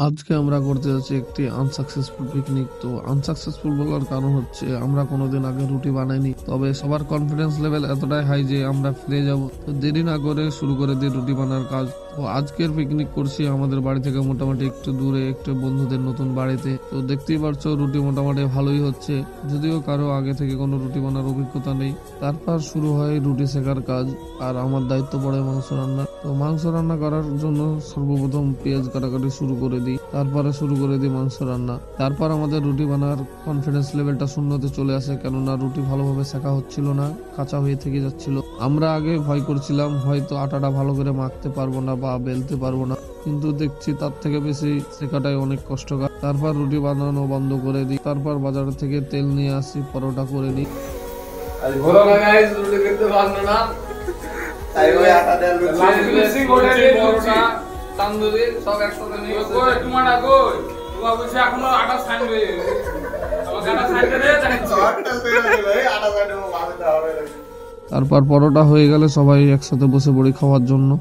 আজকে আমরা করতে যাচ্ছি একটি আনসাকসেসফুল পিকনিক। তো আনসাকসেসফুল বলার কারণ হচ্ছে আমরা কোনোদিন আগে রুটি বানাইনি, তবে সবার কনফিডেন্স লেভেল এতটাই হাই যে আমরা ফিরে যাব। তো দেরি না করে শুরু করে দিই রুটি বানার কাজ। তো আজকের পিকনিক করছি আমাদের বাড়ি থেকে মোটামুটি একটু দূরে, একটু বন্ধুদের নতুন বাড়িতে। তো দেখতেই পারছো রুটি মোটামুটি ভালোই হচ্ছে, যদিও কারো আগে থেকে কোনো রুটি বানার অভিজ্ঞতা নেই। তারপর শুরু হয় রুটি শেখার কাজ, আর আমার দায়িত্ব পড়ে মাংস রান্না। তো মাংস রান্না করার জন্য সর্বপ্রথম পেঁয়াজ কাটাকাটি শুরু করে দিই, তারপরে শুরু করে দিই মাংস রান্না। তারপর আমাদের রুটি বানার কনফিডেন্স লেভেলটা শূন্যতে চলে আসে, কেননা রুটি ভালোভাবে শেখা হচ্ছিল না, কাঁচা হয়ে থেকে যাচ্ছিল। আমরা আগে ভয় করছিলাম হয়তো আটাটা ভালো করে মাখতে পারবো না বা বেলতে পারবো না, কিন্তু দেখছি তার থেকে বেশি শেখাটাই অনেক কষ্টকর। তারপর রুটি বানানো বন্ধ করে দিই, তারপর বাজার থেকে তেল নিয়ে আসি, পরোটা করে নিই। রুটি করতে পারলো না, তাই ওই আটা দেন পরোটা তন্দুরি সব একসাথে নিয়ে কই তোমাটা কই তোমার বসে এখনো আটা ছানবে, আমাকে আটা ছানতে দে চটটা পেরে ভাই আটা ছানবো ভালো হবে। তারপর পরোটা হয়ে গেলে সবাই একসাথে বসে পড়ি খাওয়ার জন্য।